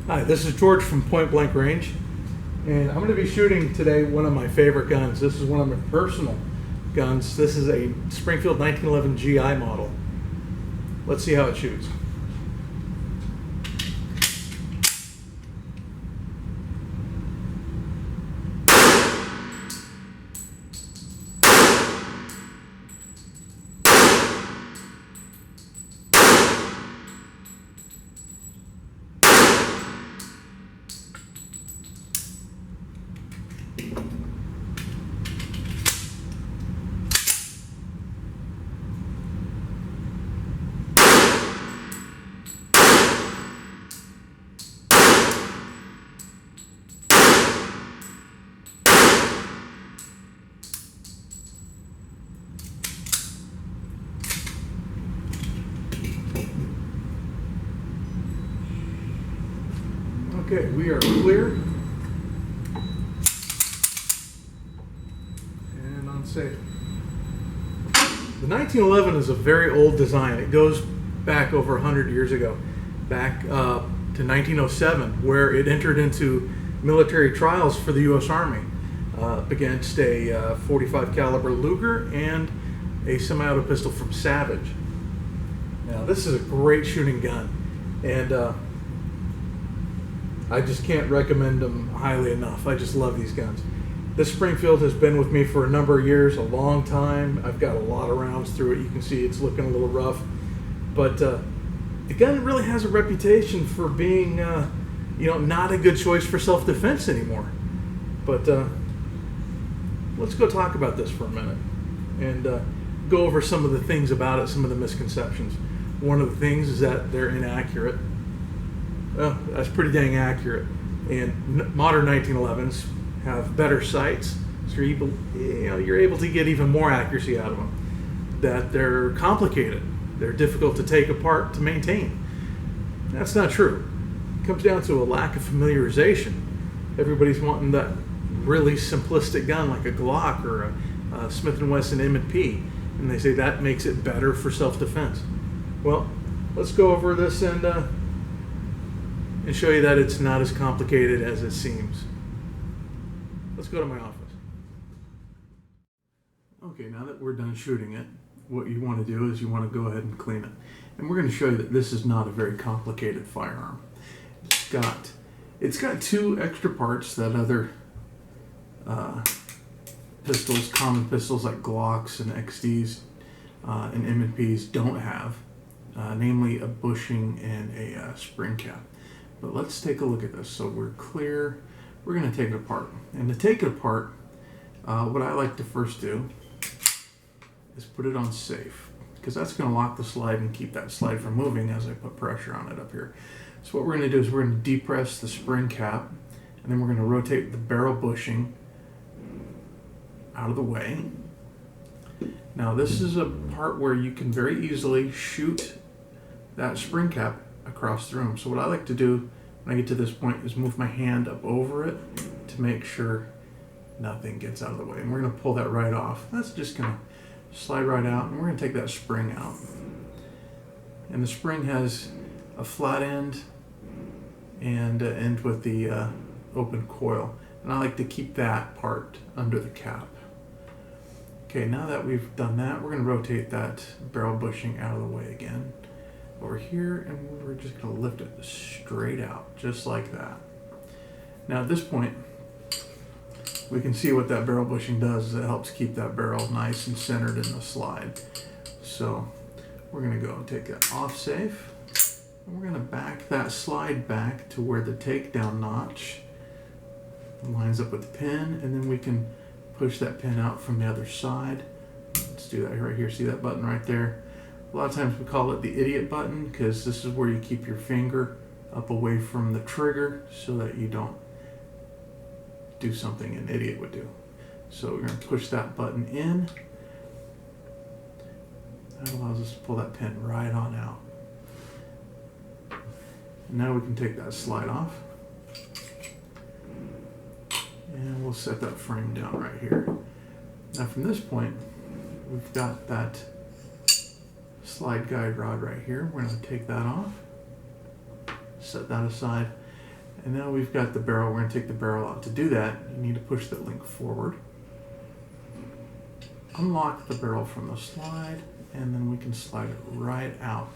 Hi, this is George from Point Blank Range, and I'm going to be shooting today one of my favorite guns. This is one of my personal guns. This is a Springfield 1911 GI model. Let's see how it shoots. Okay, we are clear and unsafe. The 1911 is a very old design. It goes back over 100 years ago, back to 1907, where it entered into military trials for the U.S. Army against a 45 caliber Luger and a semi-auto pistol from Savage. Now, this is a great shooting gun, and I just can't recommend them highly enough. I just love these guns. This Springfield has been with me for a number of years, a long time. I've got a lot of rounds through it. You can see it's looking a little rough. But the gun really has a reputation for being, not a good choice for self-defense anymore. But let's go talk about this for a minute and go over some of the things about it, some of the misconceptions. One of the things is that they're inaccurate. Well, that's pretty dang accurate. And modern 1911s have better sights, so you're able to get even more accuracy out of them. That they're complicated, they're difficult to take apart to maintain. That's not true. It comes down to a lack of familiarization. Everybody's wanting that really simplistic gun like a Glock or a Smith & Wesson M&P, and they say that makes it better for self-defense. Well, let's go over this and show you that it's not as complicated as it seems. Let's go to my office. Okay, now that we're done shooting it, what you want to do is you want to go ahead and clean it. And we're going to show you that this is not a very complicated firearm. It's got two extra parts that other pistols, common pistols like Glocks and XDs and M&Ps don't have, namely a bushing and a spring cap. But let's take a look at this. So we're clear. We're going to take it apart. And to take it apart, what I like to first do is put it on safe, because that's going to lock the slide and keep that slide from moving as I put pressure on it up here. So what we're going to do is we're going to depress the spring cap, and then we're going to rotate the barrel bushing out of the way. Now this is a part where you can very easily shoot that spring cap across the room. So what I like to do when I get to this point is move my hand up over it to make sure nothing gets out of the way. And we're going to pull that right off. That's just going to slide right out, and we're going to take that spring out. And the spring has a flat end and an end with the open coil. And I like to keep that part under the cap. Okay, now that we've done that, we're going to rotate that barrel bushing out of the way again over here, and we're just going to lift it straight out, just like that. Now at this point, we can see what that barrel bushing does is it helps keep that barrel nice and centered in the slide. So we're going to go and take that off safe, and we're going to back that slide back to where the takedown notch lines up with the pin, and then we can push that pin out from the other side. Let's do that right here. See that button right there? A lot of times we call it the idiot button, because this is where you keep your finger up away from the trigger so that you don't do something an idiot would do. So we're going to push that button in. That allows us to pull that pin right on out. And now we can take that slide off. And we'll set that frame down right here. Now from this point, we've got that slide guide rod right here. We're going to take that off, set that aside, And now we've got the barrel. We're going to take the barrel out. To do that, you need to push that link forward. Unlock the barrel from the slide, and then we can slide it right out,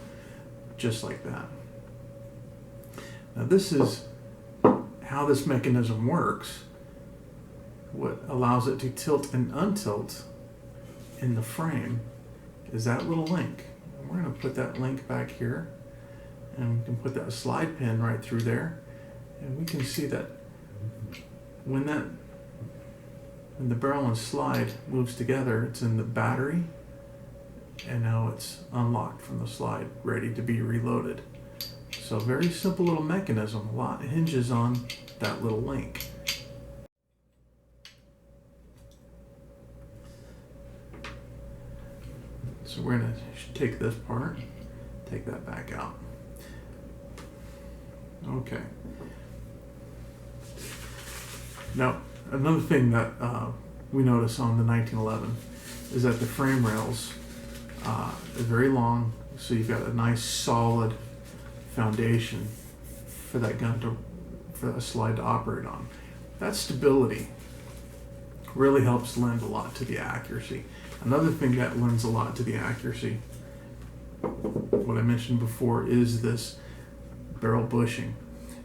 just like that. Now this is how this mechanism works. What allows it to tilt and untilt in the frame is that little link. And we're going to put that link back here, and we can put that slide pin right through there, and we can see that when the barrel and slide moves together, it's in the battery, and now it's unlocked from the slide, ready to be reloaded. So very simple little mechanism. A lot hinges on that little link. So we're going to take this part, take that back out. Okay. Now, another thing that we notice on the 1911 is that the frame rails are very long, so you've got a nice solid foundation for that gun for a slide to operate on. That stability really helps lend a lot to the accuracy. Another thing that lends a lot to the accuracy, what I mentioned before, is this barrel bushing.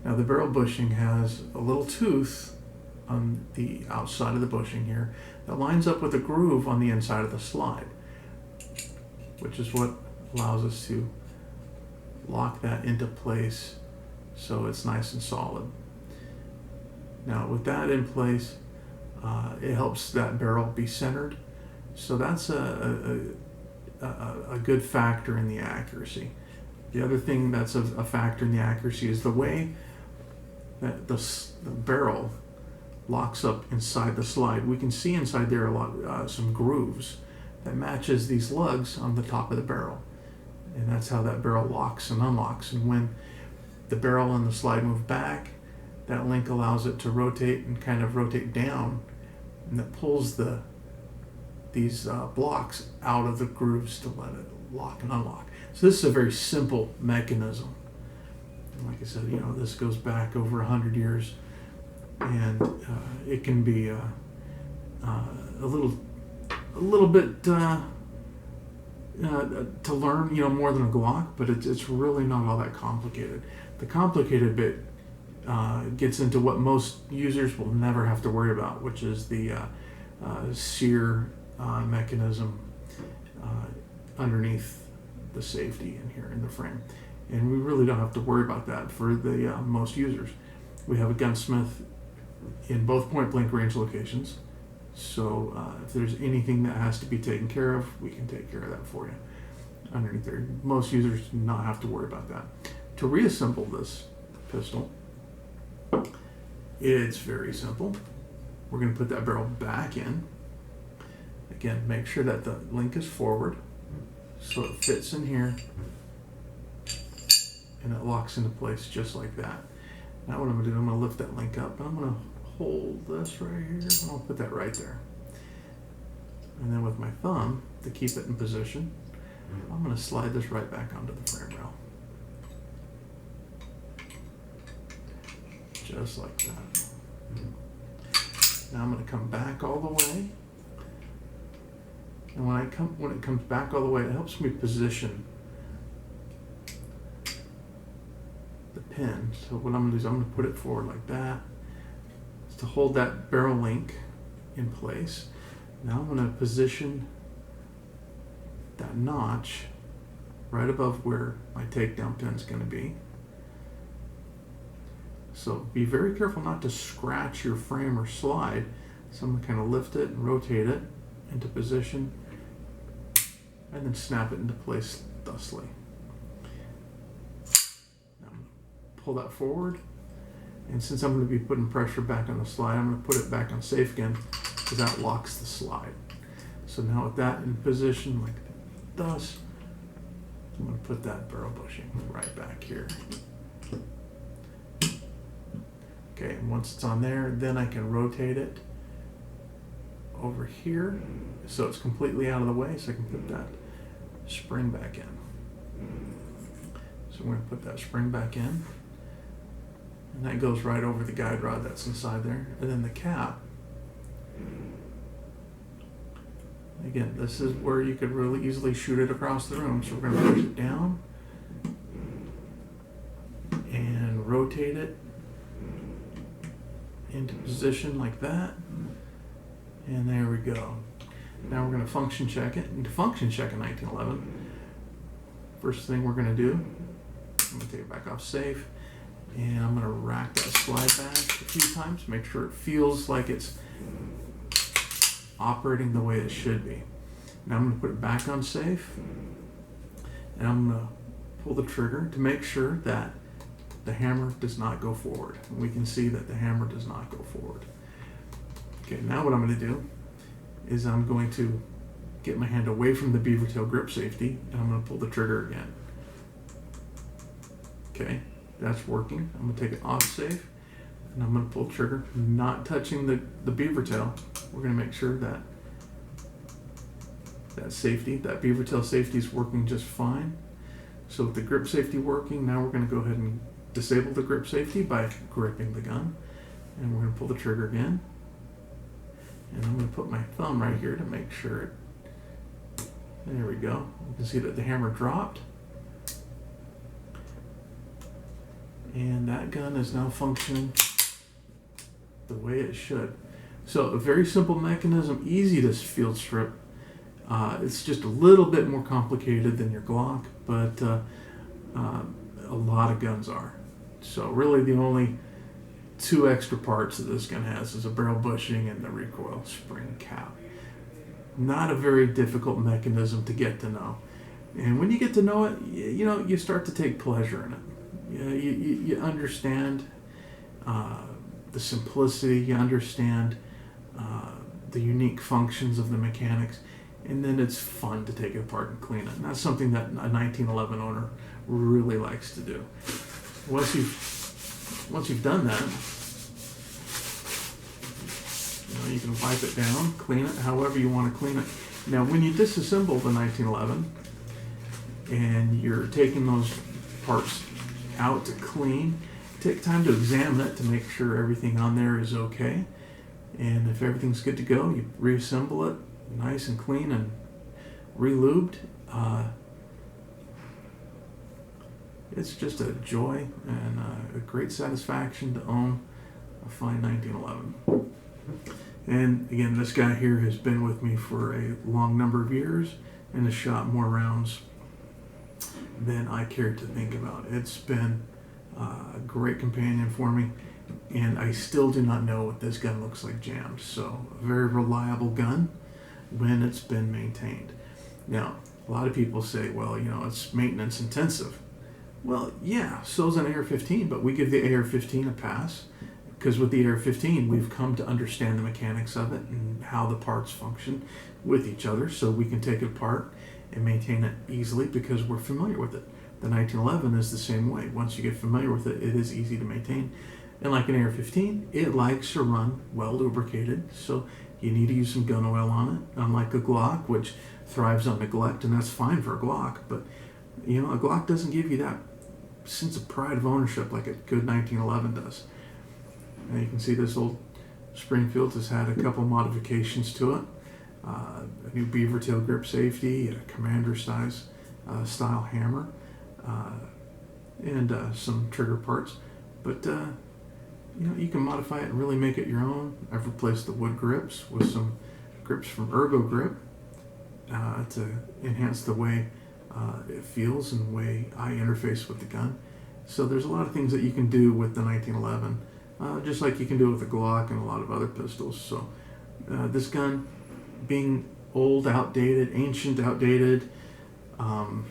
Now the barrel bushing has a little tooth on the outside of the bushing here that lines up with a groove on the inside of the slide, which is what allows us to lock that into place so it's nice and solid. Now with that in place, it helps that barrel be centered, so that's a good factor in the accuracy. The other thing that's a factor in the accuracy is the way that the barrel locks up inside the slide. We can see inside there some grooves that matches these lugs on the top of the barrel, and that's how that barrel locks and unlocks. And when the barrel and the slide move back, that link allows it to rotate and kind of rotate down, and that pulls these blocks out of the grooves to let it lock and unlock. So this is a very simple mechanism. And like I said, this goes back over 100 years, and it can be a little bit to learn, more than a Glock, but it's really not all that complicated. The complicated bit gets into what most users will never have to worry about, which is the sear mechanism underneath the safety in here in the frame. And we really don't have to worry about that for the most users. We have a gunsmith in both point blank range locations, so if there's anything that has to be taken care of, we can take care of that for you underneath there. Most users do not have to worry about that. To reassemble this pistol, it's very simple. We're going to put that barrel back in. Again, make sure that the link is forward so it fits in here and it locks into place just like that. Now what I'm going to do, I'm going to lift that link up and I'm going to hold this right here and I'll put that right there. And then with my thumb, to keep it in position, I'm going to slide this right back onto the frame rail. Just like that. Now I'm going to come back all the way. And when it comes back all the way, it helps me position the pin. So what I'm going to do is I'm going to put it forward like that. It's to hold that barrel link in place. Now I'm going to position that notch right above where my takedown pin is going to be. So be very careful not to scratch your frame or slide. So I'm going to kind of lift it and rotate it into position and then snap it into place thusly. Now I'm going to pull that forward, and since I'm going to be putting pressure back on the slide, I'm going to put it back on safe again because that locks the slide. So now with that in position like thus, I'm going to put that barrel bushing right back here. Okay, and once it's on there, then I can rotate it over here so it's completely out of the way, so I can put that spring back in. So we're going to put that spring back in, and that goes right over the guide rod that's inside there. And then the cap, again, this is where you could really easily shoot it across the room. So we're going to push it down and rotate it into position like that. And there we go. Now we're going to function check it. And to function check a 1911, first thing we're going to do, I'm going to take it back off safe, and I'm going to rack that slide back a few times, make sure it feels like it's operating the way it should be. Now I'm going to put it back on safe, and I'm going to pull the trigger to make sure that the hammer does not go forward. And we can see that the hammer does not go forward. Okay, now what I'm going to do is I'm going to get my hand away from the beaver tail grip safety, and I'm going to pull the trigger again. Okay, that's working. I'm going to take it off safe, and I'm going to pull the trigger, not touching the beaver tail. We're going to make sure that that beaver tail safety is working just fine. So with the grip safety working, now we're going to go ahead and disable the grip safety by gripping the gun, and we're going to pull the trigger again. And I'm going to put my thumb right here to make sure it, there we go. You can see that the hammer dropped. And that gun is now functioning the way it should. So a very simple mechanism, easy to field strip. It's just a little bit more complicated than your Glock, but a lot of guns are. So really the only two extra parts that this gun has is a barrel bushing and the recoil spring cap. Not a very difficult mechanism to get to know. And when you get to know it, you start to take pleasure in it. You understand the simplicity, you understand the unique functions of the mechanics, and then it's fun to take it apart and clean it. And that's something that a 1911 owner really likes to do. Once you've done that, you can wipe it down, clean it however you want to clean it. Now, when you disassemble the 1911 and you're taking those parts out to clean, take time to examine it to make sure everything on there is okay. And if everything's good to go, you reassemble it nice and clean and re-lubed. It's just a joy and a great satisfaction to own a fine 1911. And again, this guy here has been with me for a long number of years and has shot more rounds than I cared to think about. It's been a great companion for me, and I still do not know what this gun looks like jammed. So a very reliable gun when it's been maintained. Now, a lot of people say, well, it's maintenance intensive. Well, yeah, so's an AR-15, but we give the AR-15 a pass because with the AR-15, we've come to understand the mechanics of it and how the parts function with each other, so we can take it apart and maintain it easily because we're familiar with it. The 1911 is the same way. Once you get familiar with it, it is easy to maintain. And like an AR-15, it likes to run well lubricated, so you need to use some gun oil on it, unlike a Glock, which thrives on neglect, and that's fine for a Glock, but a Glock doesn't give you that sense of pride of ownership like a good 1911 does. And you can see this old Springfield has had a couple modifications to it. A new beaver tail grip safety, a commander style hammer, and some trigger parts. But you can modify it and really make it your own. I've replaced the wood grips with some grips from Ergo Grip to enhance the way it feels and the way I interface with the gun. So there's a lot of things that you can do with the 1911, just like you can do with the Glock and a lot of other pistols. So this gun, being old, outdated, ancient, outdated, and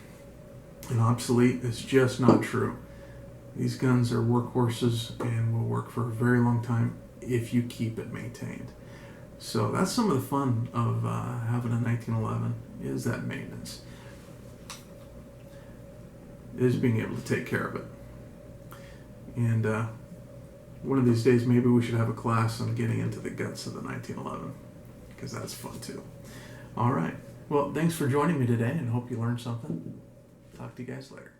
obsolete, is just not true. These guns are workhorses and will work for a very long time if you keep it maintained. So that's some of the fun of having a 1911, is that maintenance, is being able to take care of it. And one of these days, maybe we should have a class on getting into the guts of the 1911, because that's fun too. All right. Well, thanks for joining me today, and hope you learned something. Talk to you guys later.